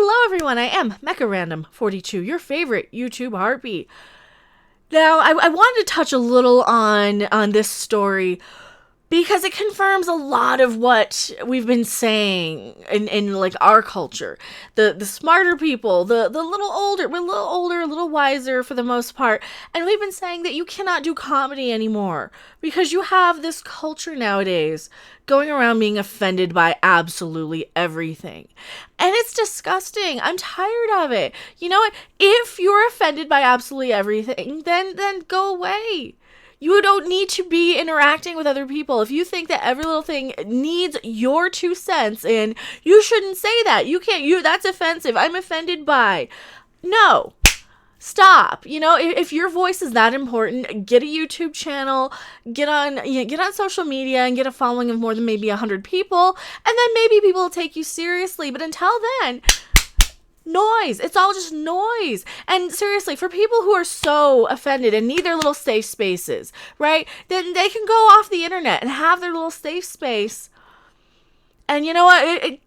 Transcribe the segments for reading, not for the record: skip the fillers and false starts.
Hello everyone, I am Mecha Random 42, your favorite YouTube heartbeat. Now, I wanted to touch a little on this story because it confirms a lot of what we've been saying in like our culture. The smarter people, the little older, we're a little wiser for the most part. And we've been saying that you cannot do comedy anymore because you have this culture nowadays going around being offended by absolutely everything. And it's disgusting. I'm tired of it. You know what? If you're offended by absolutely everything, then go away. You don't need to be interacting with other people. If you think that every little thing needs your 2 cents in, you shouldn't say that. You can't, that's offensive. I'm offended by. No. Stop. You know, if your voice is that important, get a YouTube channel, get on social media and get a following of more than maybe 100 people, and then maybe people will take you seriously. But until then, noise. It's all just noise. And seriously, for people who are so offended and need their little safe spaces, right? Then they can go off the internet and have their little safe space. And you know what?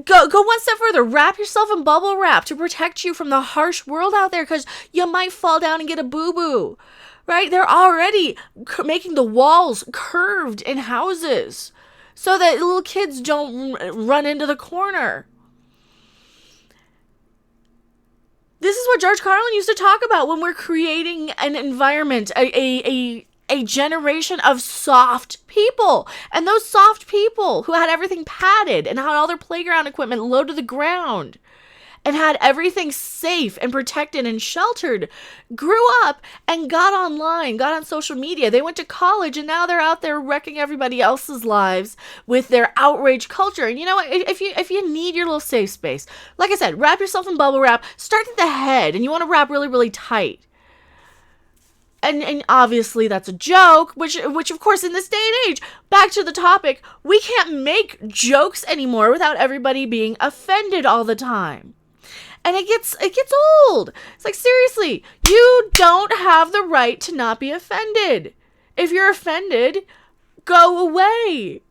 Go one step further. Wrap yourself in bubble wrap to protect you from the harsh world out there, because you might fall down and get a boo-boo, right? They're already making the walls curved in houses so that little kids don't run into the corner. This is what George Carlin used to talk about when we're creating an environment, a generation of soft people. And those soft people who had everything padded and had all their playground equipment low to the ground and had everything safe and protected and sheltered grew up and got online, got on social media. They went to college and now they're out there wrecking everybody else's lives with their outrage culture. And you know what? If you need your little safe space, like I said, wrap yourself in bubble wrap, start at the head, and you want to wrap really, really tight. And obviously that's a joke, which of course in this day and age, back to the topic, we can't make jokes anymore without everybody being offended all the time. And it gets old. It's like, seriously, you don't have the right to not be offended. If you're offended, go away.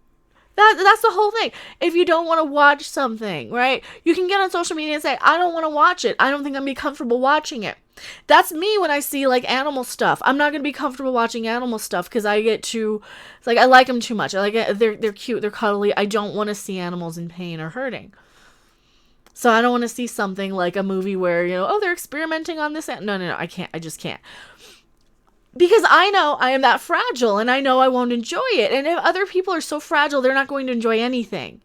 That's the whole thing. If you don't want to watch something, right? You can get on social media and say, I don't want to watch it. I don't think I'm going to be comfortable watching it. That's me when I see like animal stuff. I'm not going to be comfortable watching animal stuff because I get too, it's like I like them too much. I like it. They're cute. They're cuddly. I don't want to see animals in pain or hurting. So I don't want to see something like a movie where, you know, oh, they're experimenting on this. No, I can't. I just can't. Because I know I am that fragile and I know I won't enjoy it. And if other people are so fragile, they're not going to enjoy anything.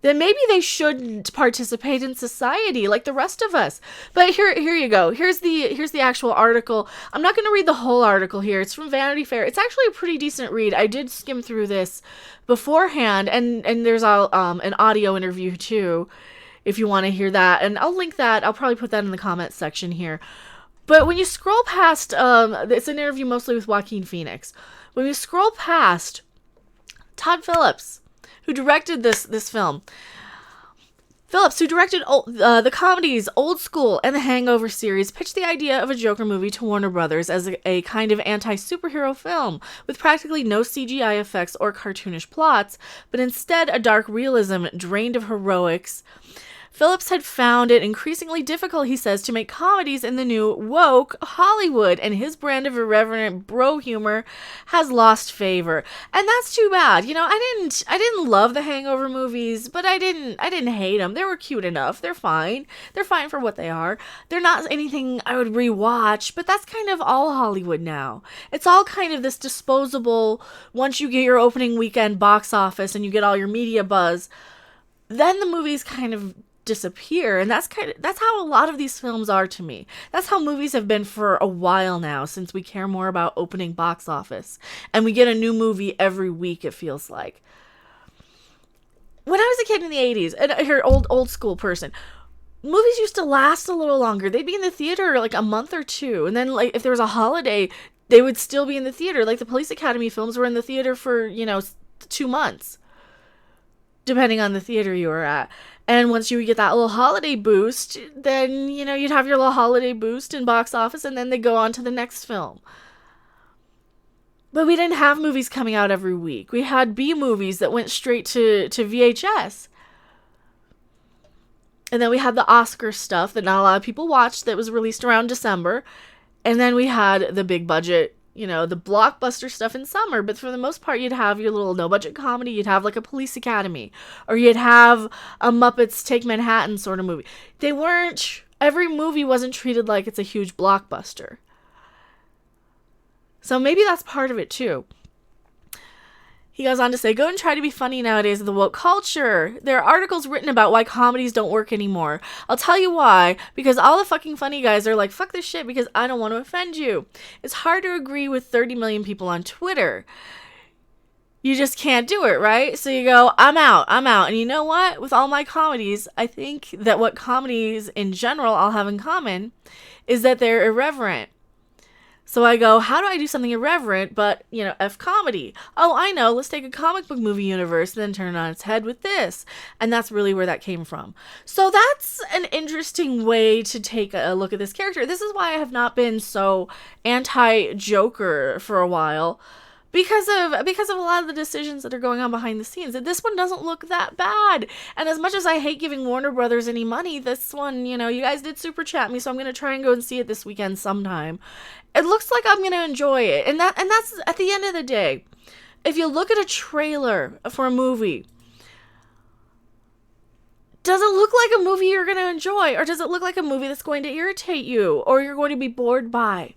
Then maybe they shouldn't participate in society like the rest of us. But here you go. Here's the actual article. I'm not going to read the whole article here. It's from Vanity Fair. It's actually a pretty decent read. I did skim through this beforehand, and there's an audio interview too, if you want to hear that. And I'll link that. I'll probably put that in the comments section here. But when you scroll past, it's an interview mostly with Joaquin Phoenix. When you scroll past Todd Phillips, who directed this film. Phillips, who directed the comedies Old School and the Hangover series, pitched the idea of a Joker movie to Warner Brothers as a kind of anti-superhero film with practically no CGI effects or cartoonish plots, but instead a dark realism drained of heroics. Phillips had found it increasingly difficult, he says, to make comedies in the new woke Hollywood, and his brand of irreverent bro humor has lost favor. And that's too bad. You know, I didn't love the Hangover movies, but I didn't hate them. They were cute enough. They're fine. They're fine for what they are. They're not anything I would rewatch, but that's kind of all Hollywood now. It's all kind of this disposable, once you get your opening weekend box office and you get all your media buzz, then the movies kind of disappear. And that's how a lot of these films are to me. That's how movies have been for a while now, since we care more about opening box office and we get a new movie every week, it feels like. When I was a kid in the 80s, and I hear old school person, movies used to last a little longer. They'd be in the theater like a month or two, and then like if there was a holiday, they would still be in the theater. Like the Police Academy films were in the theater for 2 months, depending on the theater you were at. And once you get that little holiday boost, then, you'd have your little holiday boost in box office, and then they go on to the next film. But we didn't have movies coming out every week. We had B movies that went straight to VHS. And then we had the Oscar stuff that not a lot of people watched that was released around December. And then we had the big budget, you know, the blockbuster stuff in summer. But for the most part, you'd have your little no-budget comedy. You'd have like a Police Academy. Or you'd have a Muppets Take Manhattan sort of movie. Every movie wasn't treated like it's a huge blockbuster. So maybe that's part of it too. He goes on to say, go and try to be funny nowadays with the woke culture. There are articles written about why comedies don't work anymore. I'll tell you why. Because all the fucking funny guys are like, fuck this shit because I don't want to offend you. It's hard to agree with 30 million people on Twitter. You just can't do it, right? So you go, I'm out. And you know what? With all my comedies, I think that what comedies in general all have in common is that they're irreverent. So I go, how do I do something irreverent, but, you know, F comedy? Oh, I know. Let's take a comic book movie universe and then turn it on its head with this. And that's really where that came from. So that's an interesting way to take a look at this character. This is why I have not been so anti-Joker for a while. Because of a lot of the decisions that are going on behind the scenes. And this one doesn't look that bad. And as much as I hate giving Warner Brothers any money, this one, you know, you guys did super chat me, so I'm going to try and go and see it this weekend sometime. It looks like I'm going to enjoy it. And that's at the end of the day. If you look at a trailer for a movie, does it look like a movie you're going to enjoy? Or does it look like a movie that's going to irritate you or you're going to be bored by?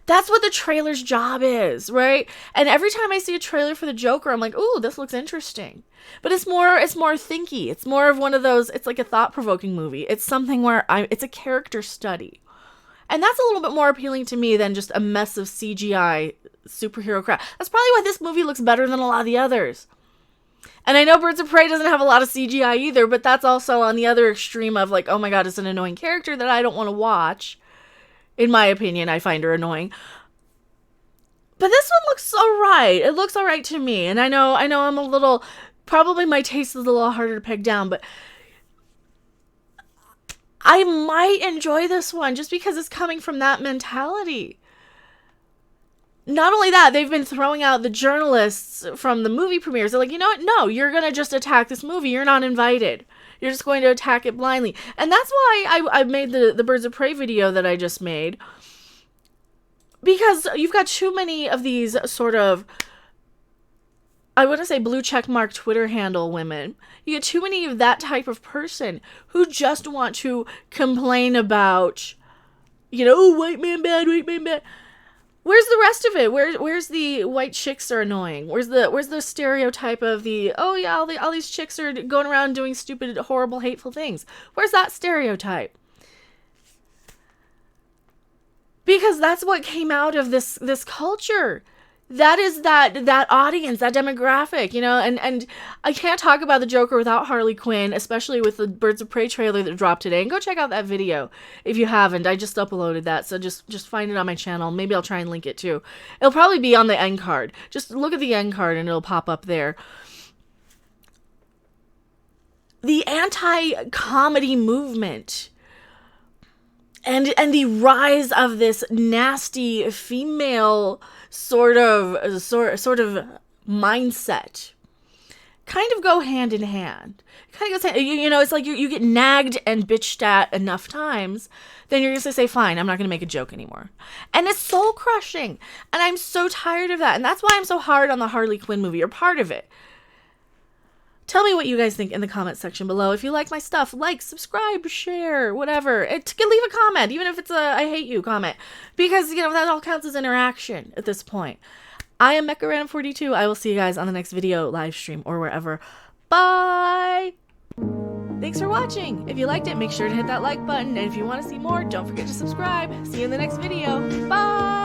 That's what the trailer's job is, right? And every time I see a trailer for the Joker, I'm like, ooh, this looks interesting. But it's more thinky. It's more of one of those, it's like a thought-provoking movie. It's something where it's a character study. And that's a little bit more appealing to me than just a mess of CGI superhero crap. That's probably why this movie looks better than a lot of the others. And I know Birds of Prey doesn't have a lot of CGI either, but that's also on the other extreme of like, oh my god, it's an annoying character that I don't want to watch. In my opinion, I find her annoying. But this one looks alright. It looks alright to me. And I know I'm a little, probably my taste is a little harder to peg down, but I might enjoy this one just because it's coming from that mentality. Not only that, they've been throwing out the journalists from the movie premieres. They're like, you know what? No, you're going to just attack this movie. You're not invited. You're just going to attack it blindly. And that's why I made the Birds of Prey video that I just made. Because you've got too many of these sort of, I wouldn't say blue check mark Twitter handle women. You get too many of that type of person who just want to complain about, you know, oh, white man bad, white man bad. Where's the rest of it? Where's the white chicks are annoying? Where's the stereotype of the, oh yeah, all these chicks are going around doing stupid, horrible, hateful things? Where's that stereotype? Because that's what came out of this culture. That is that audience, that demographic, you know, and I can't talk about the Joker without Harley Quinn, especially with the Birds of Prey trailer that dropped today. And go check out that video if you haven't. I just uploaded that, so just find it on my channel. Maybe I'll try and link it too. It'll probably be on the end card. Just look at the end card and it'll pop up there. The anti-comedy movement and the rise of this nasty female sort of mindset kind of go hand in hand. Kind of goes hand, you know, it's like you get nagged and bitched at enough times, then you're just gonna say, fine, I'm not gonna make a joke anymore. And it's soul crushing. And I'm so tired of that. And that's why I'm so hard on the Harley Quinn movie, or part of it. Tell me what you guys think in the comment section below. If you like my stuff, like, subscribe, share, whatever. Leave a comment, even if it's a I hate you comment. Because, you know, that all counts as interaction at this point. I am Mecha 42. I will see you guys on the next video, live stream, or wherever. Bye! Thanks for watching. If you liked it, make sure to hit that like button. And if you want to see more, don't forget to subscribe. See you in the next video. Bye!